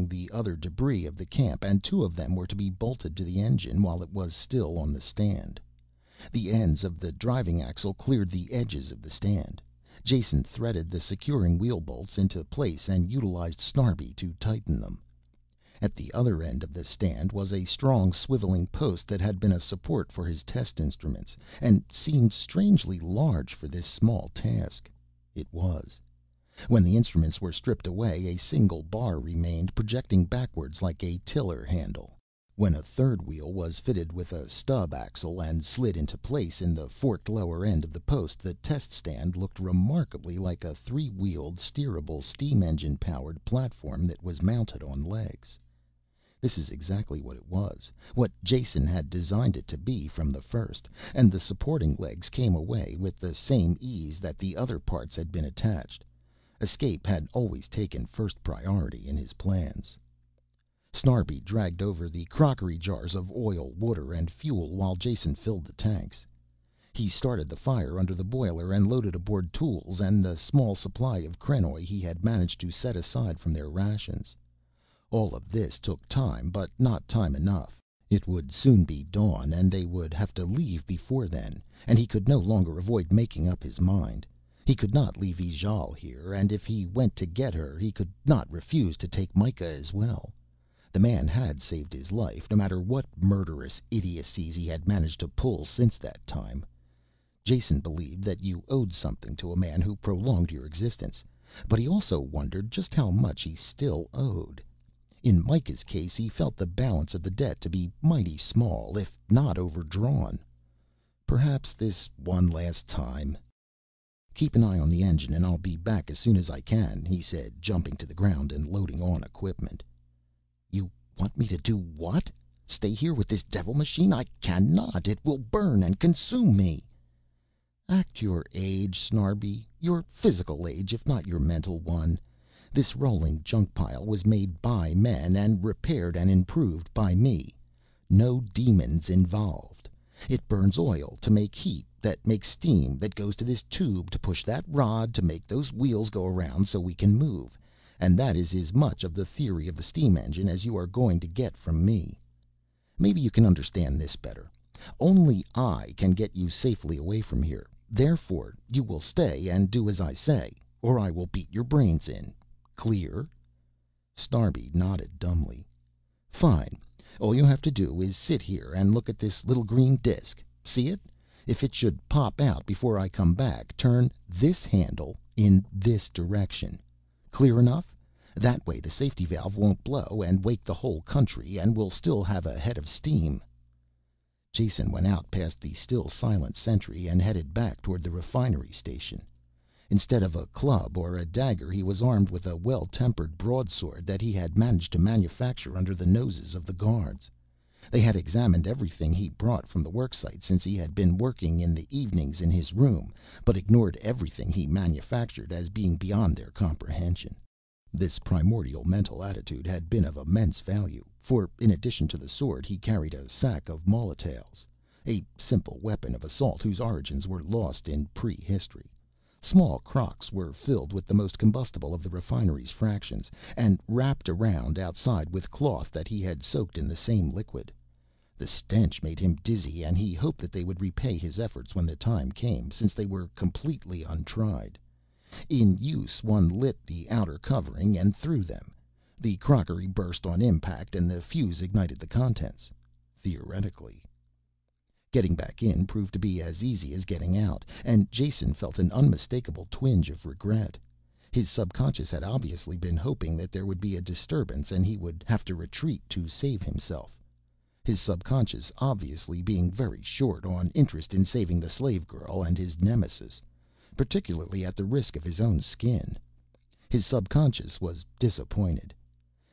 the other debris of the camp, and two of them were to be bolted to the engine while it was still on the stand. The ends of the driving axle cleared the edges of the stand. Jason threaded the securing wheel bolts into place and utilized Snarbi to tighten them. At the other end of the stand was a strong swiveling post that had been a support for his test instruments, and seemed strangely large for this small task. It was. When the instruments were stripped away, a single bar remained, projecting backwards like a tiller handle. When a third wheel was fitted with a stub axle and slid into place in the forked lower end of the post, the test stand looked remarkably like a three-wheeled, steerable, steam engine-powered platform that was mounted on legs. This is exactly what it was, what Jason had designed it to be from the first, and the supporting legs came away with the same ease that the other parts had been attached. Escape had always taken first priority in his plans. Snarbi dragged over the crockery jars of oil, water, and fuel while Jason filled the tanks. He started the fire under the boiler and loaded aboard tools and the small supply of krenoj he had managed to set aside from their rations. All of this took time, but not time enough. It would soon be dawn and they would have to leave before then, and he could no longer avoid making up his mind. He could not leave Ijale here, and if he went to get her he could not refuse to take Mikah as well. The man had saved his life, no matter what murderous idiocies he had managed to pull since that time. Jason believed that you owed something to a man who prolonged your existence, but he also wondered just how much he still owed. In Mikah's case he felt the balance of the debt to be mighty small, if not overdrawn. Perhaps this one last time. "Keep an eye on the engine and I'll be back as soon as I can," he said, jumping to the ground and loading on equipment. "You want me to do what? Stay here with this devil machine? I cannot. It will burn and consume me." "Act your age, Snarbi. Your physical age, if not your mental one. This rolling junk pile was made by men and repaired and improved by me. No demons involved. It burns oil to make heat, that makes steam, that goes to this tube to push that rod to make those wheels go around so we can move. And that is as much of the theory of the steam engine as you are going to get from me. Maybe you can understand this better. Only I can get you safely away from here. Therefore you will stay and do as I say, or I will beat your brains in. Clear?" Snarbi nodded dumbly. "Fine. All you have to do is sit here and look at this little green disk. See it? If it should pop out before I come back, turn this handle in this direction. Clear enough? That way the safety valve won't blow and wake the whole country, and we'll still have a head of steam." Jason went out past the still silent sentry and headed back toward the refinery station. Instead of a club or a dagger, he was armed with a well-tempered broadsword that he had managed to manufacture under the noses of the guards. They had examined everything he brought from the worksite since he had been working in the evenings in his room, but ignored everything he manufactured as being beyond their comprehension. This primordial mental attitude had been of immense value, for in addition to the sword he carried a sack of molotails, a simple weapon of assault whose origins were lost in prehistory. Small crocks were filled with the most combustible of the refinery's fractions, and wrapped around outside with cloth that he had soaked in the same liquid. The stench made him dizzy, and he hoped that they would repay his efforts when the time came, since they were completely untried. In use, one lit the outer covering and threw them. The crockery burst on impact, and the fuse ignited the contents. Theoretically. Getting back in proved to be as easy as getting out, and Jason felt an unmistakable twinge of regret. His subconscious had obviously been hoping that there would be a disturbance and he would have to retreat to save himself. His subconscious obviously being very short on interest in saving the slave girl and his nemesis, particularly at the risk of his own skin. His subconscious was disappointed.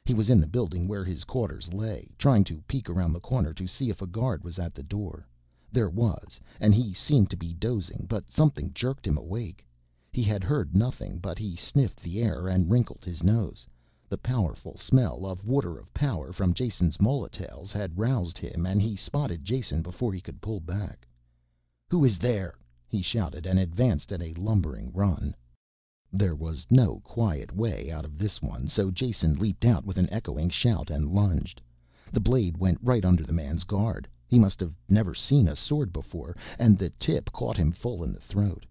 He was in the building where his quarters lay, trying to peek around the corner to see if a guard was at the door. There was, and he seemed to be dozing, but something jerked him awake. He had heard nothing, but he sniffed the air and wrinkled his nose. The powerful smell of water of power from Jason's molotails had roused him, and he spotted Jason before he could pull back. "Who is there?" he shouted, and advanced at a lumbering run. There was no quiet way out of this one, so Jason leaped out with an echoing shout and lunged. The blade went right under the man's guard. He must have never seen a sword before, and the tip caught him full in the throat.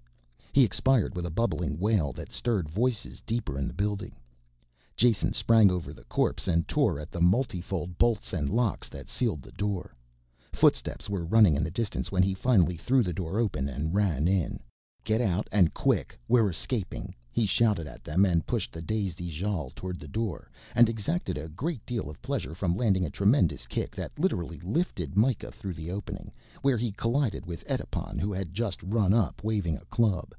He expired with a bubbling wail that stirred voices deeper in the building. Jason sprang over the corpse and tore at the multifold bolts and locks that sealed the door. Footsteps were running in the distance when he finally threw the door open and ran in. "Get out, and quick! We're escaping!" He shouted at them and pushed the dazed Ijale toward the door, and exacted a great deal of pleasure from landing a tremendous kick that literally lifted Mikah through the opening, where he collided with Edipon, who had just run up waving a club.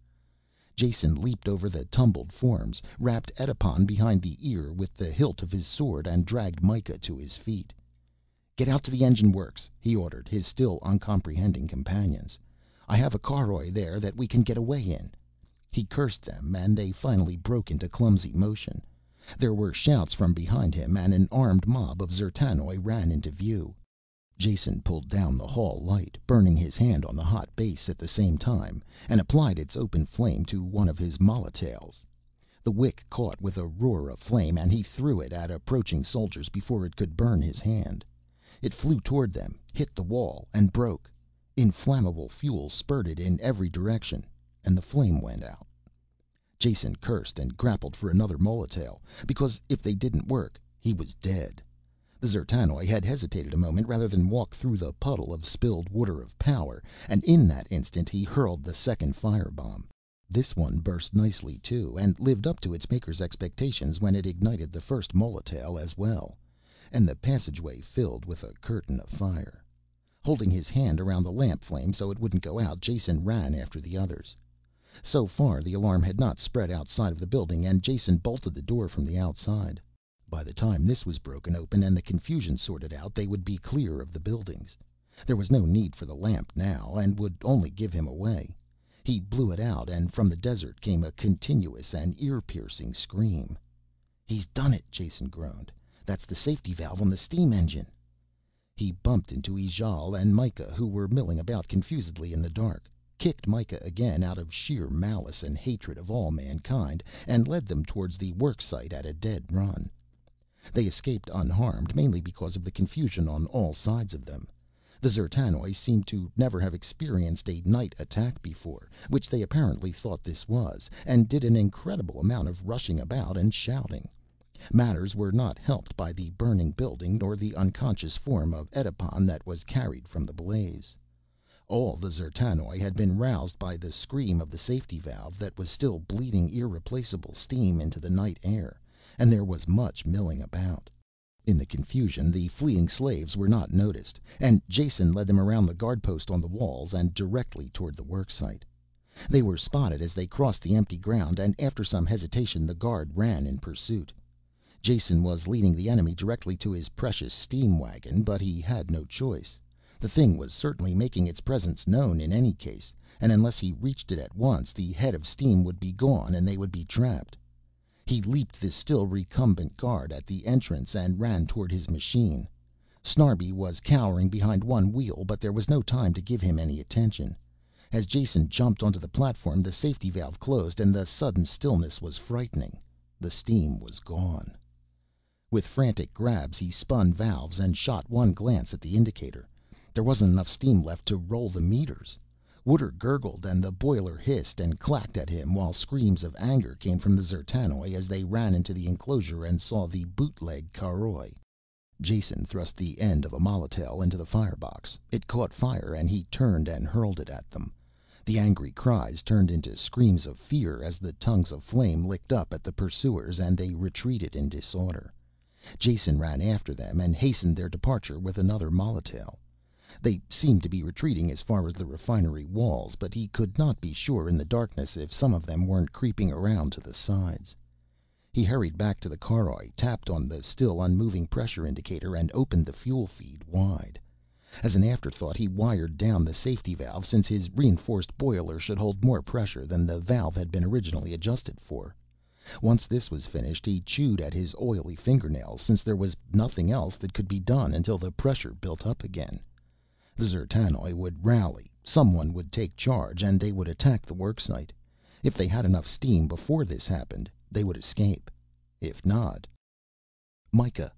Jason leaped over the tumbled forms, wrapped Edipon behind the ear with the hilt of his sword, and dragged Mikah to his feet. "Get out to the engine works," he ordered his still uncomprehending companions. "I have a caroj there that we can get away in." He cursed them, and they finally broke into clumsy motion. There were shouts from behind him, and an armed mob of D'zertanoj ran into view. Jason pulled down the hall light, burning his hand on the hot base at the same time, and applied its open flame to one of his molotails. The wick caught with a roar of flame, and he threw it at approaching soldiers before it could burn his hand. It flew toward them, hit the wall, and broke. Inflammable fuel spurted in every direction, and the flame went out. Jason cursed and grappled for another molotail, because if they didn't work, he was dead. The D'zertanoj had hesitated a moment rather than walk through the puddle of spilled water of power, and in that instant he hurled the second firebomb. This one burst nicely too, and lived up to its maker's expectations when it ignited the first molotail as well, and the passageway filled with a curtain of fire. Holding his hand around the lamp flame so it wouldn't go out, Jason ran after the others. So far the alarm had not spread outside of the building, and Jason bolted the door from the outside. By the time this was broken open and the confusion sorted out, they would be clear of the buildings. There was no need for the lamp now, and would only give him away. He blew it out, and from the desert came a continuous and ear-piercing scream. "He's done it," Jason groaned. "That's the safety valve on the steam engine." He bumped into Ijale and Mikah, who were milling about confusedly in the dark, kicked Mikah again out of sheer malice and hatred of all mankind, and led them towards the worksite at a dead run. They escaped unharmed, mainly because of the confusion on all sides of them. The D'zertanoj seemed to never have experienced a night attack before, which they apparently thought this was, and did an incredible amount of rushing about and shouting. Matters were not helped by the burning building nor the unconscious form of Edipon that was carried from the blaze. All the D'zertanoj had been roused by the scream of the safety valve that was still bleeding irreplaceable steam into the night air, and there was much milling about. In the confusion the fleeing slaves were not noticed, and Jason led them around the guard post on the walls and directly toward the worksite. They were spotted as they crossed the empty ground, and after some hesitation the guard ran in pursuit. Jason was leading the enemy directly to his precious steam wagon, but he had no choice. The thing was certainly making its presence known in any case, and unless he reached it at once the head of steam would be gone and they would be trapped. He leaped the still recumbent guard at the entrance and ran toward his machine. Snarbi was cowering behind one wheel, but there was no time to give him any attention. As Jason jumped onto the platform the safety valve closed and the sudden stillness was frightening. The steam was gone. With frantic grabs he spun valves and shot one glance at the indicator. There wasn't enough steam left to roll the meters. Water gurgled and the boiler hissed and clacked at him, while screams of anger came from the D'zertanoj as they ran into the enclosure and saw the bootleg caroj. Jason thrust the end of a molotail into the firebox. It caught fire and he turned and hurled it at them. The angry cries turned into screams of fear as the tongues of flame licked up at the pursuers and they retreated in disorder. Jason ran after them and hastened their departure with another molotail. They seemed to be retreating as far as the refinery walls, but he could not be sure in the darkness if some of them weren't creeping around to the sides. He hurried back to the caroj, tapped on the still unmoving pressure indicator, and opened the fuel feed wide. As an afterthought he wired down the safety valve, since his reinforced boiler should hold more pressure than the valve had been originally adjusted for. Once this was finished he chewed at his oily fingernails, since there was nothing else that could be done until the pressure built up again. The D'zertanoj would rally, someone would take charge, and they would attack the worksite. If they had enough steam before this happened, they would escape. If not... "Myka!"